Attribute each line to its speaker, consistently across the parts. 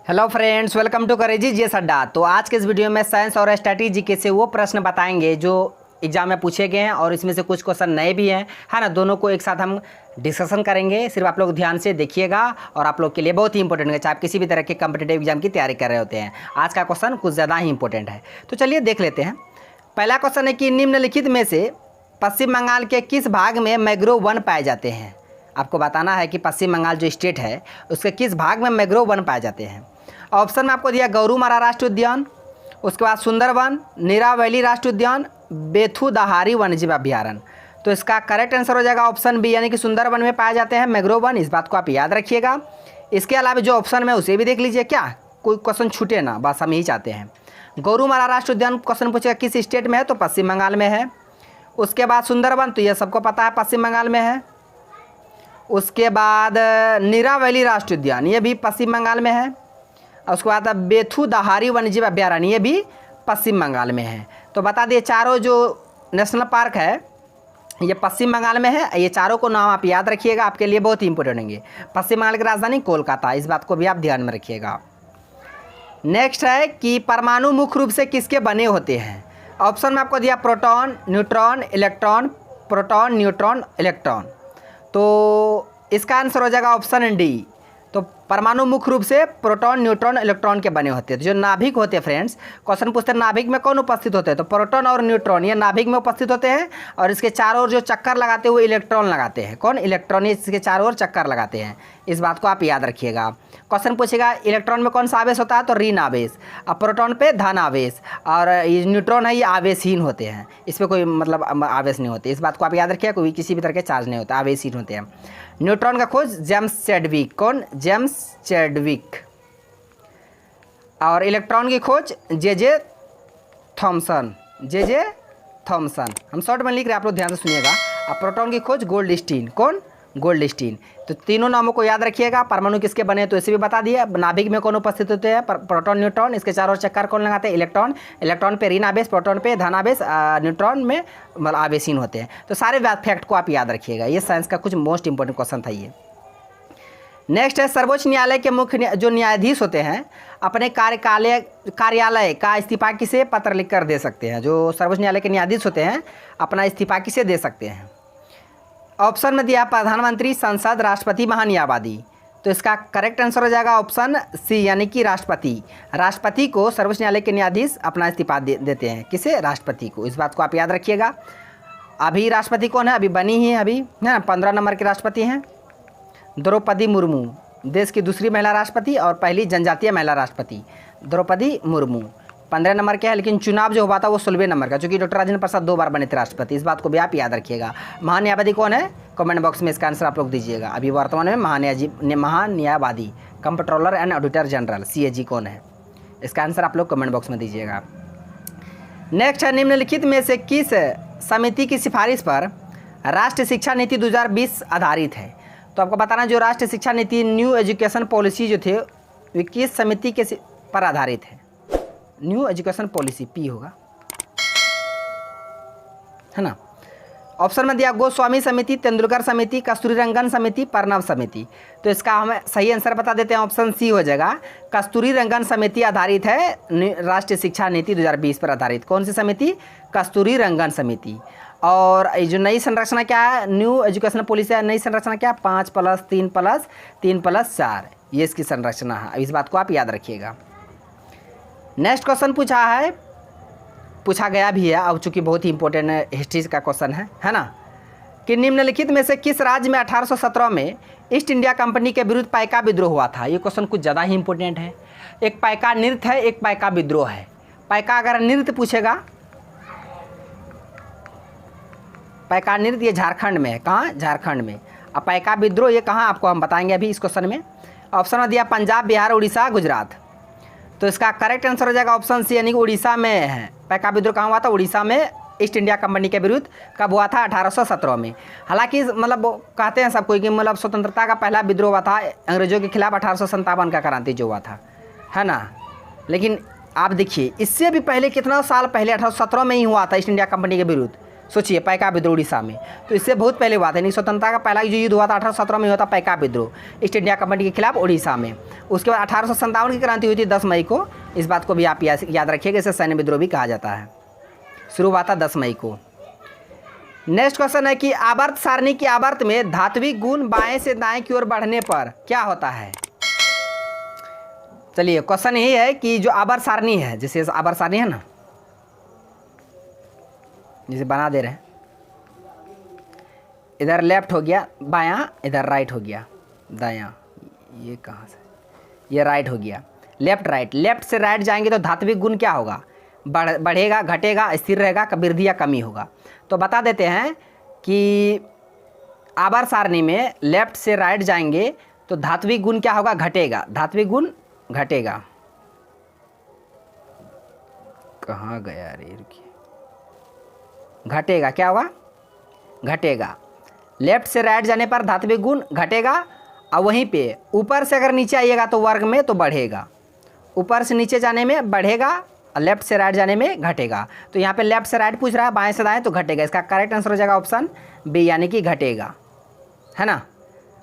Speaker 1: Hello friends, welcome to crazy GS Adda. तो आज के इस वीडियो में साइंस और स्ट्रैटेजी के से वो प्रश्न बताएंगे जो एग्जाम में पूछे गए हैं और इसमें से कुछ क्वेश्चन नए भी हैं, है ना। दोनों को एक साथ हम डिस्कशन करेंगे। सिर्फ आप लोग ध्यान से देखिएगा और आप लोग के लिए बहुत ही इंपॉर्टेंट है, चाहे आप किसी भी तरह के कम्पिटेटिव एग्जाम की तैयारी कर रहे होते हैं। आज का क्वेश्चन कुछ ज़्यादा ही इंपॉर्टेंट है, तो चलिए देख लेते हैं। पहला क्वेश्चन है कि निम्नलिखित में से पश्चिम बंगाल के किस भाग में मैंग्रोव वन पाए जाते हैं। आपको बताना है कि पश्चिम बंगाल जो स्टेट है उसके किस भाग में मैंग्रोव वन पाए जाते हैं। ऑप्शन में आपको दिया गौरूमारा राष्ट्रीय उद्यान, उसके बाद सुंदरवन, नीरा वैली राष्ट्रीय उद्यान, बेथू दहारी वन्यजीव अभ्यारण्य। तो इसका करेक्ट आंसर हो जाएगा ऑप्शन बी, यानी कि सुंदरवन में पाए जाते हैं मैंग्रोव वन। इस बात को आप याद रखिएगा। इसके अलावा जो ऑप्शन में उसे भी देख लीजिए, क्या कोई क्वेश्चन छूटे ना, बस हम यही चाहते हैं। गौरूमारा राष्ट्रीय उद्यान क्वेश्चन पूछेगा किस स्टेट में है, तो पश्चिम बंगाल में है। उसके बाद सुंदरवन, तो यह सबको पता है पश्चिम बंगाल में है। उसके बाद नीरा वैली राष्ट्रीय उद्यान, ये भी पश्चिम बंगाल में है। और उसके बाद बेथू दहारी वन्यजीव अभ्यारण्य, ये भी पश्चिम बंगाल में है। तो बता दिए चारों जो नेशनल पार्क है ये पश्चिम बंगाल में है। ये चारों को नाम आप याद रखिएगा, आपके लिए बहुत ही इंपॉर्टेंट होंगे। पश्चिम बंगाल की राजधानी कोलकाता, इस बात को भी आप ध्यान में रखिएगा। नेक्स्ट है कि परमाणु मुख्य रूप से किसके बने होते हैं। ऑप्शन में आपको दिया proton, neutron, electron, proton, neutron, electron. तो इसका आंसर हो जाएगा ऑप्शन डी। तो परमाणु मुख्य रूप से प्रोटॉन, न्यूट्रॉन, इलेक्ट्रॉन के बने होते हैं। जो नाभिक होते हैं फ्रेंड्स, क्वेश्चन पूछते हैं नाभिक में कौन उपस्थित होते हैं, तो प्रोटॉन और न्यूट्रॉन ये नाभिक में उपस्थित होते हैं। और इसके चारों ओर जो चक्कर लगाते हैं वो इलेक्ट्रॉन लगाते हैं। कौन? इलेक्ट्रॉन इसके चारों ओर चक्कर लगाते हैं। इस बात को आप याद रखिएगा। क्वेश्चन पूछेगा इलेक्ट्रॉन में कौन सा आवेश होता है, तो ऋण आवेश। अब प्रोटॉन पे धन आवेश, और ये न्यूट्रॉन है ये आवेशहीन होते हैं, इसमें कोई मतलब आवेश नहीं होते। इस बात को आप याद रखिएगा, कोई किसी भी तरह के चार्ज नहीं होता, आवेशहीन होते हैं। न्यूट्रॉन का खोज जेम्स चैडविक। कौन? James Chadwick. और इलेक्ट्रॉन की खोज जे थॉमसन। J Thomson. हम शॉर्ट में लिख रहे हैं, आप लोग ध्यान से सुनिएगा। अब प्रोटॉन की खोज गोल्डस्टीन। कौन? गोल्डस्टीन। तो तीनों नामों को याद रखिएगा। परमाणु किसके बने तो इसे भी बता दिए। नाभिक में कौन उपस्थित होते हैं, प्रोटॉन, न्यूट्रॉन। इसके चारों ओर चक्कर कौन लगाते हैं, इलेक्ट्रॉन। इलेक्ट्रॉन पे ऋण आवेश, प्रोटॉन पे धन आवेश, न्यूट्रॉन में मतलब आवेशहीन होते हैं। तो सारे फैक्ट को आप याद रखिएगा। ये साइंस का कुछ मोस्ट इंपॉर्टेंट क्वेश्चन था ये। नेक्स्ट है सर्वोच्च न्यायालय के मुख्य जो न्यायाधीश होते हैं अपने कार्यालय का इस्तीफा किसे पत्र लिखकर दे सकते हैं। जो सर्वोच्च न्यायालय के न्यायाधीश होते हैं अपना इस्तीफा किसे दे सकते हैं। ऑप्शन में दिया प्रधानमंत्री, संसद, राष्ट्रपति, महान्यायवादी। तो इसका करेक्ट आंसर हो जाएगा ऑप्शन सी, यानी कि राष्ट्रपति। राष्ट्रपति को सर्वोच्च न्यायालय के न्यायाधीश अपना इस्तीफा देते हैं। किसे? राष्ट्रपति को। इस बात को आप याद रखिएगा। अभी राष्ट्रपति कौन है, अभी बनी ही है, अभी है ना, 15 नंबर के राष्ट्रपति हैं द्रौपदी मुर्मू। देश की दूसरी महिला राष्ट्रपति और पहली जनजातीय महिला राष्ट्रपति द्रौपदी मुर्मू 15 नंबर के है। लेकिन चुनाव जो हुआ था वो 16वें नंबर का, क्योंकि डॉक्टर राजेंद्र प्रसाद 2 बार बने थे राष्ट्रपति। इस बात को भी आप याद रखिएगा। महान्यायवादी कौन है, कमेंट बॉक्स में इसका आंसर आप लोग दीजिएगा। अभी वर्तमान में महान्यायवादी comptroller and auditor general CAG कौन है, इसका आंसर आप लोग कमेंट बॉक्स में दीजिएगा। नेक्स्ट है निम्नलिखित में से किस समिति की सिफारिश पर राष्ट्रीय शिक्षा नीति 2020 आधारित है। तो आपको बताना जो राष्ट्रीय शिक्षा नीति न्यू एजुकेशन पॉलिसी जो थे वे किस समिति के पर आधारित है। न्यू एजुकेशन पॉलिसी पी होगा, है ना। ऑप्शन में दिया गोस्वामी समिति, तेंदुलकर समिति, कस्तूरीरंगन समिति, प्रणब समिति। तो इसका हमें सही आंसर बता देते हैं, ऑप्शन सी हो जाएगा। कस्तूरीरंगन समिति आधारित है राष्ट्रीय शिक्षा नीति 2020 पर आधारित। कौन सी समिति? कस्तूरीरंगन समिति। और जो नई संरचना क्या है, न्यू एजुकेशन पॉलिसी है, नई संरचना क्या, 5+3+3+4 ये इसकी संरचना है। इस बात को आप याद रखिएगा। नेक्स्ट क्वेश्चन पूछा गया भी है, अब चूँकि बहुत ही इंपॉर्टेंट हिस्ट्री का क्वेश्चन है ना, कि निम्नलिखित में से किस राज्य में 1817 में ईस्ट इंडिया कंपनी के विरुद्ध पाइका विद्रोह हुआ था। ये क्वेश्चन कुछ ज़्यादा ही इंपॉर्टेंट है। एक पाइका नृत्य है, एक पाइका विद्रोह है। पाइका अगर नृत्य पूछेगा, पाइका नृत्य ये झारखंड में है। कहाँ? झारखंड में। अब पाइका विद्रोह ये कहाँ, आपको हम बताएंगे अभी इस क्वेश्चन में। ऑप्शन में दिया पंजाब, बिहार, उड़ीसा, गुजरात। तो इसका करेक्ट आंसर हो जाएगा ऑप्शन सी, यानी कि उड़ीसा में है। पाइका विद्रोह कहाँ हुआ था? उड़ीसा में ईस्ट इंडिया कंपनी के विरुद्ध। कब हुआ था? 1817 में। हालांकि मतलब कहते हैं सब कोई कि मतलब स्वतंत्रता का पहला विद्रोह हुआ था अंग्रेजों के खिलाफ 1857 का क्रांति जो हुआ था, है ना। लेकिन आप देखिए इससे भी पहले कितना साल पहले 1817 में ही हुआ था ईस्ट इंडिया कंपनी के विरुद्ध। सोचिए पाइका विद्रोह उड़ीसा में, तो इससे बहुत पहले हुआ था। यानी स्वतंत्रता का पहला जो युद्ध हुआ था 1817 में हुआ था पाइका विद्रोह ईस्ट इंडिया कंपनी के खिलाफ उड़ीसा में। उसके बाद 1857 की क्रांति हुई थी 10 मई को। इस बात को भी आप याद रखिएगा, इसे सैन्य विद्रोह भी कहा जाता है। शुरू हुआ था 10 मई को। नेक्स्ट क्वेश्चन है कि आवर्त सारणी की आवर्त में धात्विक गुण बाएं से दाएं की ओर बढ़ने पर क्या होता है। चलिए क्वेश्चन यही है कि जो आवर्त सारणी है, जैसे आवर्त सारणी है ना, जिसे बना दे रहे हैं, इधर लेफ्ट हो गया बायां, इधर राइट हो गया दायां, ये कहाँ से, ये राइट हो गया, लेफ्ट राइट। लेफ्ट से राइट जाएंगे तो धात्विक गुण क्या होगा, बढ़ेगा, घटेगा, स्थिर रहेगा, वृद्धि या कमी होगा। तो बता देते हैं कि आवर्त सारणी में लेफ्ट से राइट जाएंगे तो धात्विक गुण क्या होगा, घटेगा, धात्विक गुण घटेगा। कहाँ गया रे, रुकिए, घटेगा, क्या होगा, घटेगा। लेफ्ट से राइट जाने पर धात्विक गुण घटेगा, और वहीं पे ऊपर से अगर नीचे आइएगा तो वर्ग में तो बढ़ेगा, ऊपर से नीचे जाने में बढ़ेगा और लेफ्ट से राइट जाने में घटेगा। तो यहाँ पे लेफ्ट से राइट पूछ रहा है, बाएं से दाएं तो घटेगा। इसका करेक्ट आंसर हो जाएगा ऑप्शन बी, यानी कि घटेगा, है ना।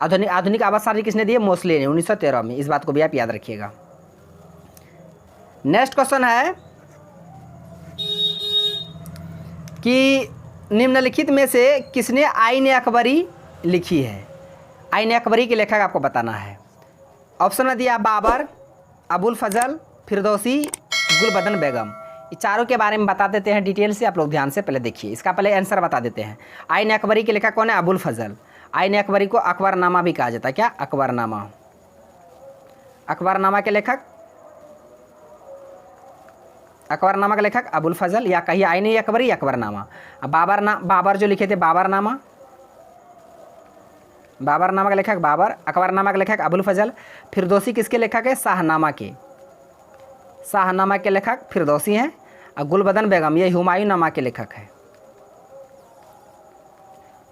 Speaker 1: आधुनिक आवर्त सारणी किसने दी है, मोस्ले ने 1913 में। इस बात को भी आप याद रखिएगा। नेक्स्ट क्वेश्चन है कि निम्नलिखित में से किसने आईन अकबरी लिखी है। आईन अकबरी के लेखक आपको बताना है। ऑप्शन में दिया बाबर, अबुल फजल, फिरदौसी, गुलबदन बेगम। ये चारों के बारे में बता देते हैं डिटेल से, आप लोग ध्यान से पहले देखिए। इसका पहले आंसर बता देते हैं। आईन अकबरी के लेखक कौन है, अबुल फजल। आईन अकबरी को अकबरनामा भी कहा जाता है। क्या, अकबरनामा। अकबरनामा के लेखक, अकबरनामा का लेखक अबुल फजल, या कहिए आईन अकबरी या अकबरनामा। बाबर जो लिखे थे बाबरनामा, बाबरनामा का लेखक बाबर, अकबरनामा का लेखक अबुल फजल। फिरदौसी किसके लेखक है, शाहनामा के, शाहनामा के लेखक फिरदौसी हैं। और गुलबदन बेगम ये हुमायूं नामा के लेखक है,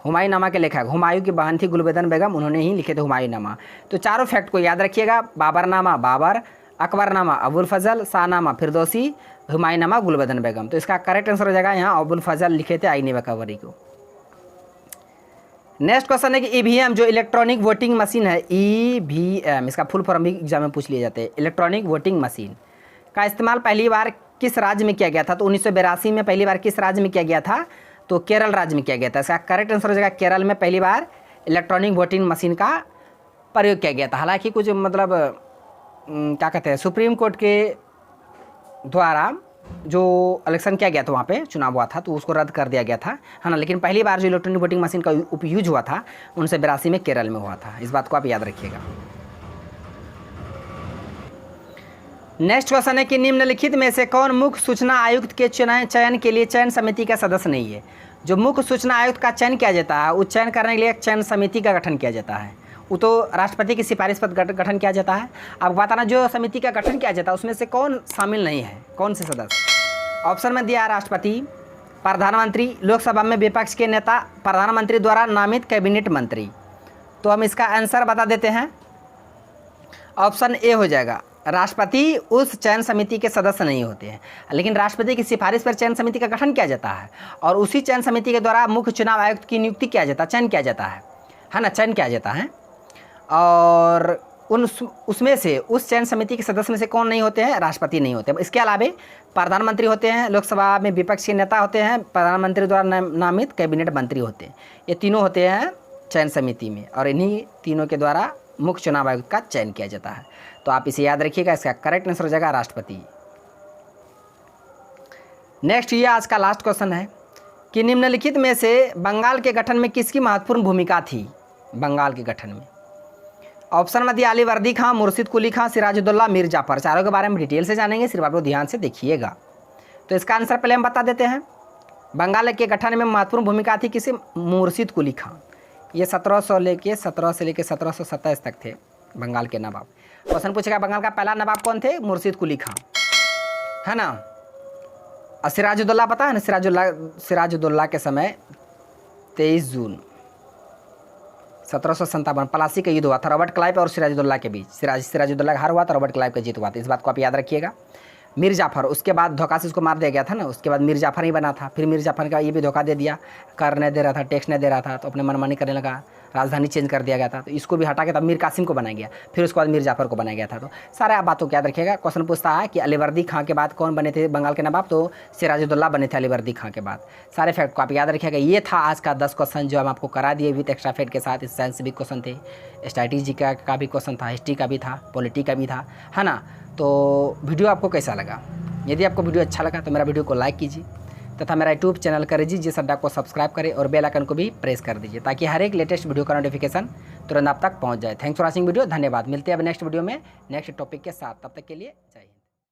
Speaker 1: हुमायूं नामा के लेखक, हुमायूं की बहन थी गुलबदन बेगम, उन्होंने ही लिखे थे हुमायूं नामा। तो चारों फैक्ट को याद रखिएगा, बाबरनामा बाबर, अकबरनामा अबुल फजल, शाहनामा फिरदौसी, हुमायूं नामा गुलबदन बेगम। तो इसका करेक्ट आंसर हो जाएगा यहाँ अबुल फजल लिखे थे आईन अकबरी को। नेक्स्ट क्वेश्चन है कि ईवीएम जो इलेक्ट्रॉनिक वोटिंग मशीन है, ईवीएम, इसका फुल फॉर्म भी एग्जाम में पूछ लिए जाते हैं। इलेक्ट्रॉनिक वोटिंग मशीन का इस्तेमाल पहली बार किस राज्य में किया गया था। तो 1982 में पहली बार किस राज्य में किया गया था, तो केरल राज्य में किया गया था। इसका करेक्ट आंसर हो जाएगा केरल में पहली बार इलेक्ट्रॉनिक वोटिंग मशीन का प्रयोग किया गया था। हालांकि कुछ मतलब क्या कहते हैं, सुप्रीम कोर्ट के द्वारा जो इलेक्शन किया गया था, वहाँ पे चुनाव हुआ था, तो उसको रद्द कर दिया गया था, है ना। लेकिन पहली बार जो इलेक्ट्रॉनिक वोटिंग मशीन का उपयोग हुआ था 1982 में केरल में हुआ था। इस बात को आप याद रखिएगा। नेक्स्ट क्वेश्चन है कि निम्नलिखित में से कौन मुख्य सूचना आयुक्त के चयन के लिए चयन समिति का सदस्य नहीं है। जो मुख्य सूचना आयुक्त का चयन किया जाता है, उस चयन करने के लिए एक चयन समिति का गठन किया जाता है। वो तो राष्ट्रपति की सिफारिश पर गठन किया जाता है। अब बताना जो समिति का गठन किया जाता है उसमें से कौन शामिल नहीं है, कौन से सदस्य। ऑप्शन में दिया राष्ट्रपति, प्रधानमंत्री, लोकसभा में विपक्ष के नेता, प्रधानमंत्री द्वारा नामित कैबिनेट मंत्री। तो हम इसका आंसर बता देते हैं। ऑप्शन ए हो जाएगा, राष्ट्रपति उस चयन समिति के सदस्य नहीं होते हैं, लेकिन राष्ट्रपति की सिफारिश पर चयन समिति का गठन किया जाता है और उसी चयन समिति के द्वारा मुख्य चुनाव आयुक्त की नियुक्ति किया जाता है, चयन किया जाता है ना, चयन किया जाता है। और उसमें से उस चयन समिति के सदस्य में से कौन नहीं होते हैं, राष्ट्रपति नहीं होते। इसके अलावा प्रधानमंत्री होते हैं, लोकसभा में विपक्ष के नेता होते हैं, प्रधानमंत्री द्वारा नामित कैबिनेट मंत्री होते हैं। ये तीनों होते हैं चयन समिति में और इन्हीं तीनों के द्वारा मुख्य चुनाव आयुक्त का चयन किया जाता है। तो आप इसे याद रखिएगा, इसका करेक्ट आंसर हो जाएगा राष्ट्रपति। नेक्स्ट ये आज का लास्ट क्वेश्चन है कि निम्नलिखित में से बंगाल के गठन में किसकी महत्वपूर्ण भूमिका थी। बंगाल के गठन में ऑप्शन में दिया अलीवर्दी खां, मुर्शिद कुली खां, सिराजुद्दौला, मीर जाफर। चारों के बारे में डिटेल से जानेंगे, सिर्फ आप लोग ध्यान से देखिएगा। तो इसका आंसर पहले हम बता देते हैं। बंगाल के गठन में महत्वपूर्ण भूमिका थी किसी, मुर्शिद कुली खां। ये 1700 से लेके 1727 तक थे बंगाल के नवाब। क्वेश्चन पूछेगा बंगाल का पहला नवाब कौन थे, मुर्शिद कुली खां, है ना। और सिराजुद्दौला पता है ना, सिराजुद्दौला के समय 23 जून 1757 पलासी का युद्ध हुआ था रॉबर्ट क्लाइव और सिराजुद्दौला के बीच। सिराजुद्दौला का हार हुआ था, रॉबर्ट क्लाइव का जीत हुआ था। इस बात को आप याद रखिएगा। मीर जाफर, उसके बाद धोखा से उसको मार दिया गया था ना, उसके बाद मीर जाफर ही बना था। फिर मीर जाफर का ये भी धोखा दे दिया, कर नहीं दे रहा था, टैक्स नहीं दे रहा था, तो अपने मनमानी करने लगा। राजधानी चेंज कर दिया गया था, तो इसको भी हटा के तब मीर कासिम को बनाया गया, फिर उसके बाद मीर जाफ़र को बनाया गया था। तो सारे आप बातों को याद रखिएगा। क्वेश्चन पूछता है कि अलीवर्दी खां के बाद कौन बने थे बंगाल के नवाब, तो सिराजुद्दौला बने थे अलीवर्दी खां के बाद। सारे फैक्ट को आप याद रखिएगा। ये था आज का 10 क्वेश्चन जो हम आपको करा दिए विथ एक्स्ट्रा फैक्ट के साथ। इस साइंस भी क्वेश्चन थे, स्ट्रैटेजी का भी क्वेश्चन था, हिस्ट्री का भी था, पॉलिटी का भी था, है ना। तो वीडियो आपको कैसा लगा? यदि आपको वीडियो अच्छा लगा तो मेरा वीडियो को लाइक कीजिए तथा मेरा यूट्यूब चैनल करेजी जिस अड्डा को सब्सक्राइब करें और बेल आइकन को भी प्रेस कर दीजिए ताकि हर एक लेटेस्ट वीडियो का नोटिफिकेशन तुरंत आप तक पहुंच जाए। थैंक्स फॉर वॉचिंग वीडियो, धन्यवाद। मिलते हैं अब नेक्स्ट वीडियो में नेक्स्ट टॉपिक के साथ, तब तक के लिए जय हिंद।